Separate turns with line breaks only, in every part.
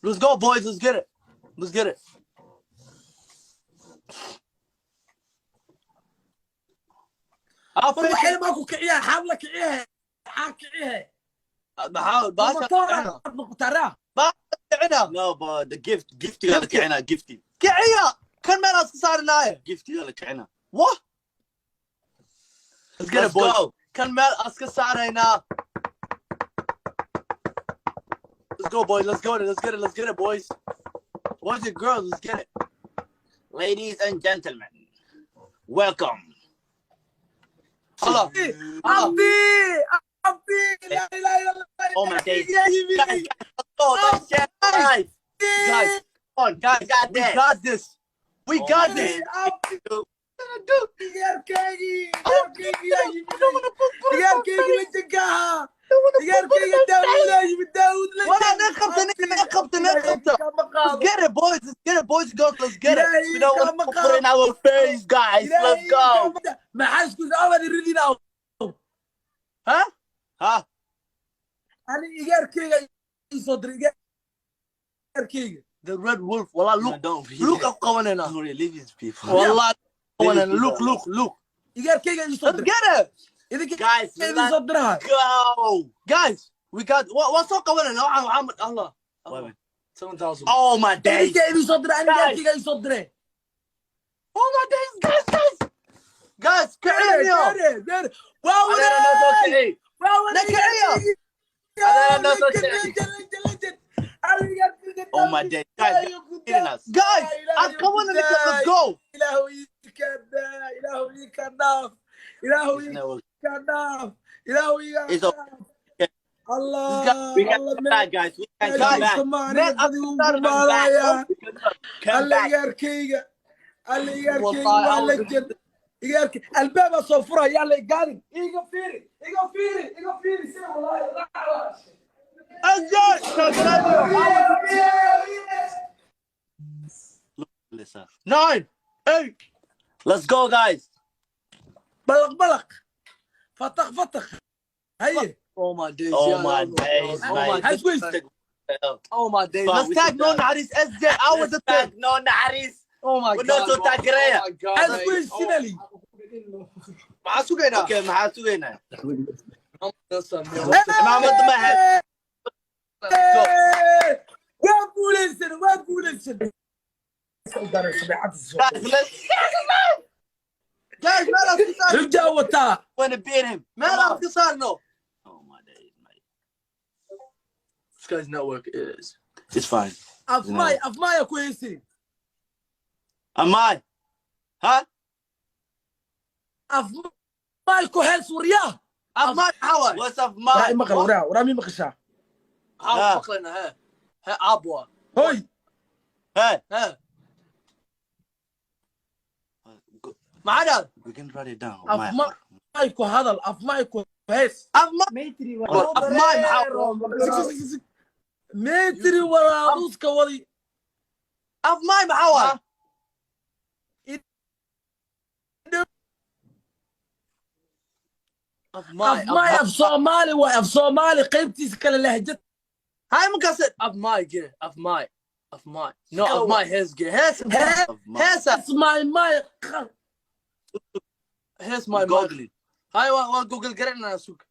Let's go, boys. Let's get it. Let's get it.
waxay ma ku kiciyaa xabla kiciyaa kiciyaa
بحاول باشا
No, but the gift يلا كعنا giftي
كعيا كان ما راس صار نايا
giftي يلا كعنا
what let's get it
Let's
boys
go.
كان ما اسك صار هنا let's go boys let's go let's get it boys boys and girls let's get it
Ladies and gentlemen, welcome.
الله
عبدي لا اله الا الله
Oh my days. Guys, let's go. Let's share life.
guys come on guys we got this we
Oh
got
my
this
days.
يا كيجي يا كيجي لجكها يا كيجي داوود
ولا نخبط let's get it boys girls let's get it
We don't want to put in our face, guys. Let's go.
ما حاسس اول يريدنا
ها
Huh?
انا يا كيجي يصدر يا كيجي
the red wolf والله
No,
look
don't really.
look قوانينا
Don't really leave these people.
والله قوانينا look
يا كيجي
let's
يصدر
get it
اذا
Guys,
كيجي
let's
يصدرها
go.
guys we got what's up قوانينا محمد الله
Wait.
7,000
Oh my
اذا
days.
كيجي يصدر انا يا كيجي يصدره
oh my days guys كعيا
داري واو
أنا نوصل كذي. أنا نوصل كذي. Oh my days. Guys, you're kidding us.
guys قوانينا let's go
إلهي كذاب إلهي كذاب إلهي
No,
كذاب إلهي
It's
كذاب الله
we can
الله
come back, guys. We can come
Guys,
back.
man,
Come
الله
back.
يركيك الله يركيك
والله
والله يركي الباب صفرة يلا قال يقفيري سير والله
Listen.
9 8
Let's go, guys.
بلق فتخ هي
oh my days
Oh
yeah,
my
yeah.
days,
oh
man.
my
هاي سويس
oh my days
Fuck,
let's
we
tag
should
no
die.
Haris SJ I was the thing
No, Naris.
oh my
We're not
god
so tag Raya.
oh my god
هاي
mate.
سويس سينالي
مع سوقنا
Okay, maxaa sugaynaa?
let's
Maxamed Mahad.
go
وقولنسن
guys ما له اختصار
رجع وتا
Wanna beat him.
ما له اختصار no
Oh my days, mate.
this guy's network is
It's fine.
افماي كويسين
Am I? Huh?
افماي كويس ورياه
ما حاول
What's up,
راي
mine?
مقل ورامي مقشا
حاول مقلنا ها عبوة
هوي
Hey.
ها ما عدا
We can write it down.
افماي كو هذا افماي كويس
متري افماي محاول
متري ولا روس كوري
افماي محاول
افماي اف صومالي قيمتي كلا لهجة
هاي مكسر افماي جي افماي نو افماي هيز جي هيز
اسماي ماي
هيز ماي
Google it.
هاي جوجل قرأنا سوق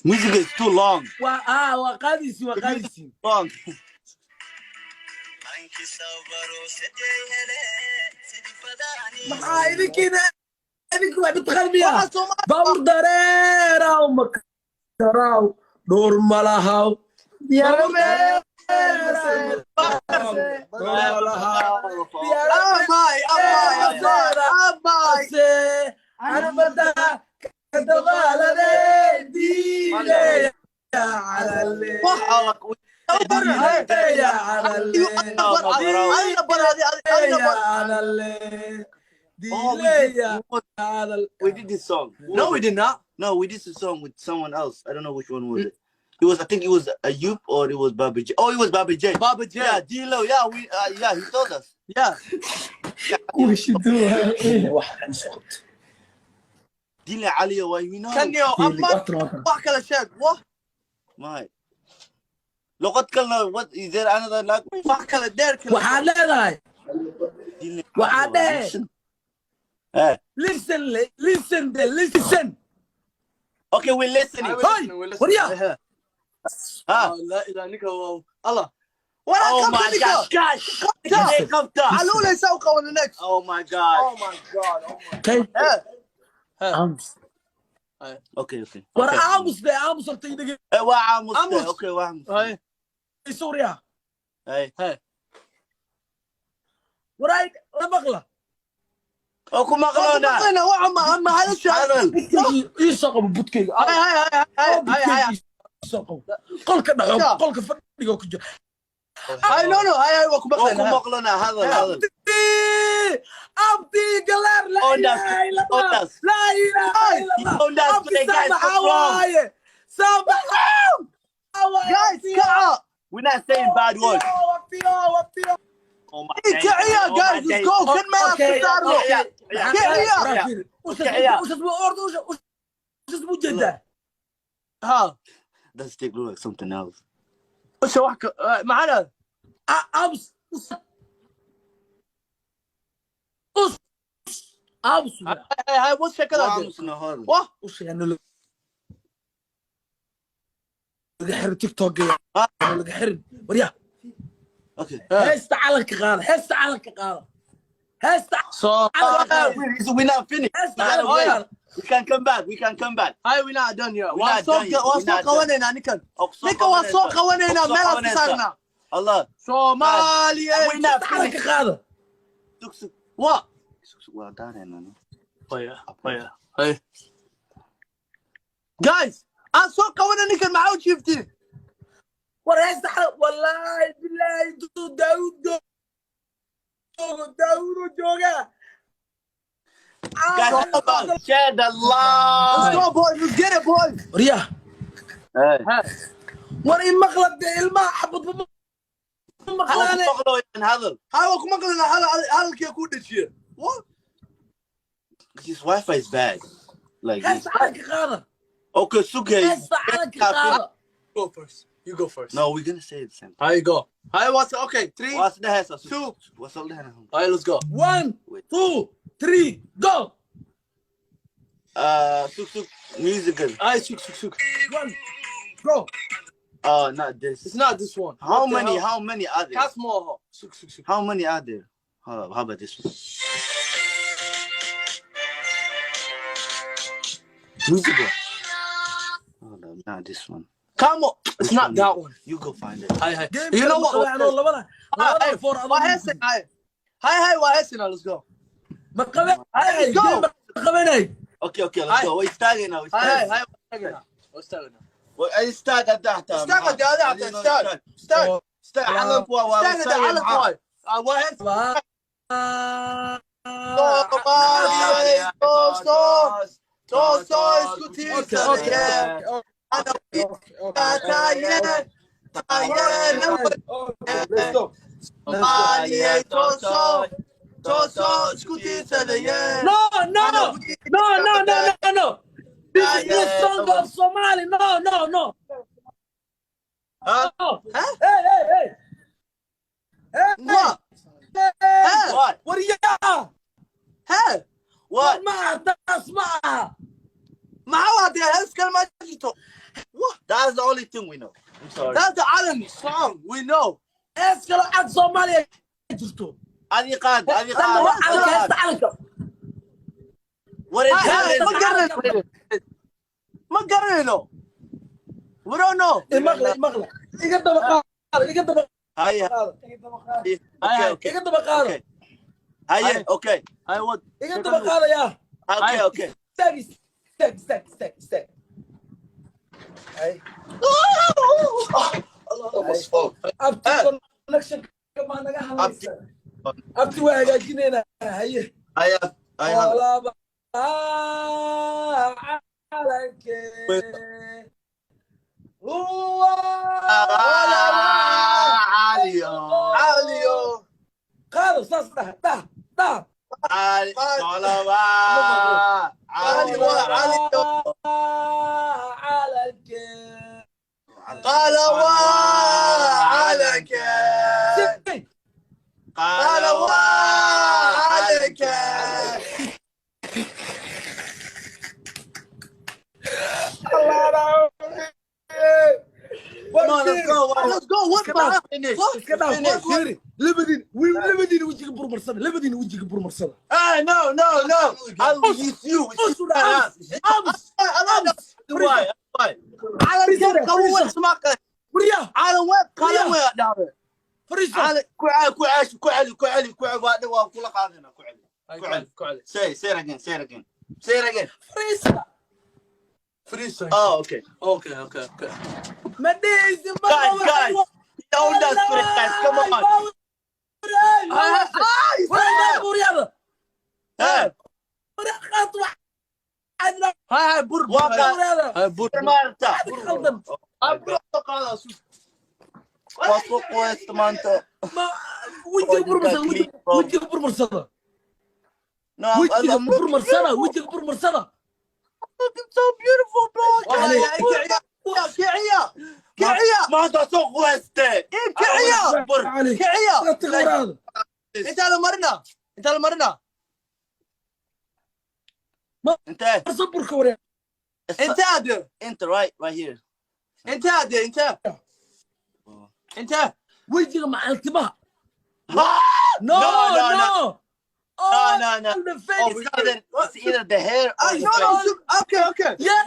Music is too long.
وقادسي
Long.
محايدي كده هذيك واحد بتخربيها باور داريرا ومكراو دور ملاهاو يا ربي انا بدأ كتب على دي على الليل يا على الليل على الليل
We did this song.
No, we did not.
No, we did this song with someone else. I don't know which one was it. It was, I think it was Ayub or it was Baba J. Oh, it was Baba J.
Baba J.
Yeah, D-Lo. Yeah, yeah, he told us.
Yeah.
وش يدوها واحد صوت
D-Lo Ali, why we know?
كان يو أما واحد كلا شيء واه
My. لغة كلنا. What is there another language?
wax kale dheer kale
waxaad leedahay waxaad dhehe
Eh.
listen
Okay, we're listening.
warya
لا اله الا الله ولا
Oh my
كم
gosh, gosh.
علوله يسوي قوانين next
Oh my god.
oh my god
kay
ها
aamus
Okay.
war aamus de aamus horta idhege
وعامس.
عمس.
Okay, وعامس.
هاي
suuriya
Hey.
waray la maqla
Oku maqlona.
انا وعم اما هذا الشيء
ii soo qabo budkayga
هاي
soo qabo qolka dhaco qolka fadhiga ku jira
هاي نو هاي وكو
Oku
مقلنا
maqlona. هذا.
abdi galar la ilaha illa allah la ilaha illa allah abdi sabahawaye
guys كعا
We're not saying bad words. Oh my god.
كعيا guys let's go كن ما يصير
وش اسمه جده
ها
That stick look like something else.
وش واحد معنا
ابس ابس
هاي وش كذا
وعامس نهار.
واه
وش يعني laga xir tiktok laga xir warya
Okay.
heesta calanka qaada heesta calanka qaada heesta
so
We're not finished. We can come back.
هاي we're not done yet
We're not done yet.
واسوق قوانينا نكن نكن واسوق قوانينا ملا صارنا
Allah.
Somalia
We're not
calanka
finished.
qaada
what
Well done, man.
هاي guys اسوق قوانينا نكن معاود شفتي
war heesta wallahi billahi daawud jooga
Shed the
let's
line.
go boys let's get it boys
warya
Hey.
war in maqlad ilma xabad maqlaane
هذا.
هاي وكو مقلنا هذا الكي دشي what
His Wi-Fi is bad. Like
heesta calanka qaada
okay, Suke.
heesta calanka qaada
go first you go first
No, we're gonna say it the same.
هاي go هاي what's okay 3
What's the hell?
Two.
What's all that?
هاي let's go
1 2 3 go
Suk musical.
هاي سوق
1 go
Not this.
it's not this one
How
What the
many?
hell?
How many are there?
That's more سوق
How many are there? How about this one? Musical. Oh no, not this one.
come on it's not that one
You go find it.
هاي
Game
you know
kale
what
maqlaano labada for
وهسه هاي وهسه let's go
ma qabanay
Go.
ma qabanay
Okay, let's go. We're starting now.
هاي استغنى
استاذ تحت.
استغنى يا استغنى
على فوا
استغنى على كواي وهسه
No. This is the song of Somali. No. Hey.
What?
What?
Hey!
What?
اسمعها
ما هو هذا كلمة جيتو.
That's the only thing we know. I'm sorry.
That's the Alan song we know.
اسكر عن صوماليا جرتو
هذه قاد. What is that?
ما قرينه. We don't know.
مغلى يقدم
هيا.
يقدم قاله
هيا اوكي.
I want.
يقدم قاله يا
اوكي.
استك هاي ابتي كونكشن كمان نغا ابتي وهاجينينا هي
هيا
ولا عليك هو
عليو
خلاص ده
علي
عليك
قلوة عليك قلوة عليك let's go. What finish?
لبدين وجهك برمرصدة لبدين وجهك برمرصدة.
No. It's you. Why? على الجنة قوة اسمك. على وين؟ على وين دابا؟
فريسة.
على كوعل بعد وكل قاعدنا كوعل. Say again.
فريسة.
Oh, okay.
مديز.
Guys. Don't that spirit, guys. Come on.
هاي بور
Marta. Posso este manto?
وجهك برمرصدة.
No, I'm
وجهك برمرصدة.
looking so beautiful, bro. كعية. ما تسوق وسته. كعية.
انت على مرنا
انت
صبر كوريا.
انت right here.
انت
وجهك مع التباه.
No.
The face.
It's either the hair or the face.
Okay.
Yes.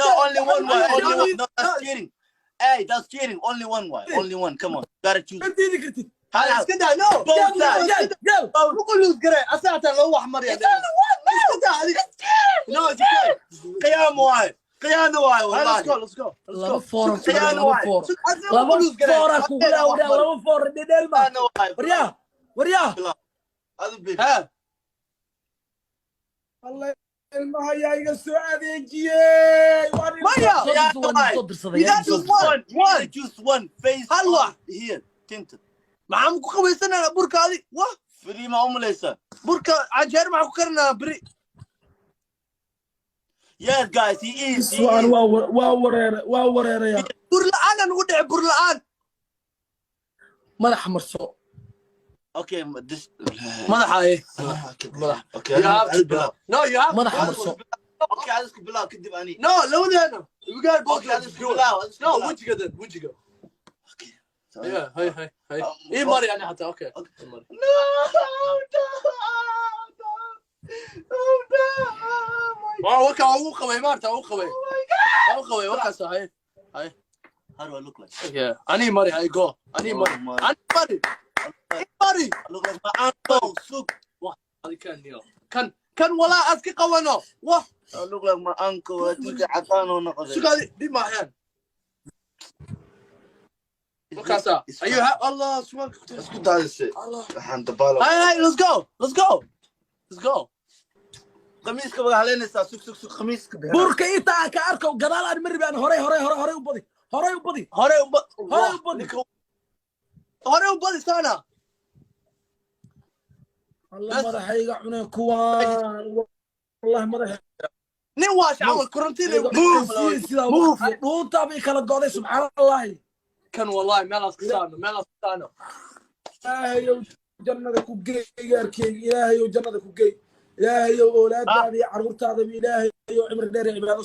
No, only one way. No, that's cheating. Hey, that's cheating. Only one way. Only one. Come on. Gotta choose.
هلا اسكتها نو
Both sides.
بقول له قري اساعته لو احمر يا نو
قيام واي والله.
let's go
لما فورك وريا
هذا بيبي.
ها
الله المهيا يقصوا عليك
Choose one face
هلا
here. tinted.
معاكم قويسنا بركه هذه واه
فري ما ليس.
بركه عجر معكم كرنا بري.
Yes guys, he is.
واورير يا
برلان انا نودع برلان
ملح مرسو.
Okay, this.
مدح ايه
مدح. Okay.
No, you have
مدح مرسو.
Okay, هذا بالله كذب أني.
No, لو ده انا we got both.
Okay, هذا بالله.
No, وجهك
Okay.
هاي ايه ماري انا حتى اوكي
No.
هو قوي مارتا هو قوي وكا صحيح هاي.
How do I look like?
Yeah, اني ماري هاي جو اني ماري
Look like my uncle. Look.
هذه كان نيو كان ولا اسكي قوانو واه
I look like my uncle. تيجي عطانه نقدر.
شو قال دي ما حيان وكاسا ايوه الله سمعك
اسكت هذا الشيء.
الله
حنت بالا.
هاي let's go
قميصك بقى علينا سوق قميصك.
بوركا إيتا كأركو قدال أنا مري بأن هوري وبدي
هوري وبدي سنة
الله ما راح يقعنا كوان والله ما راح
نواش عمل كورنتين
موف مو طبيعي كلا قاضي سبحان الله
كان والله ما لا سانو
إلهي جنة كوجي ياركي إلهي وجنة كوجي إلهي وأولاد هذه عرورت هذا إلهي وعمر داري عبادة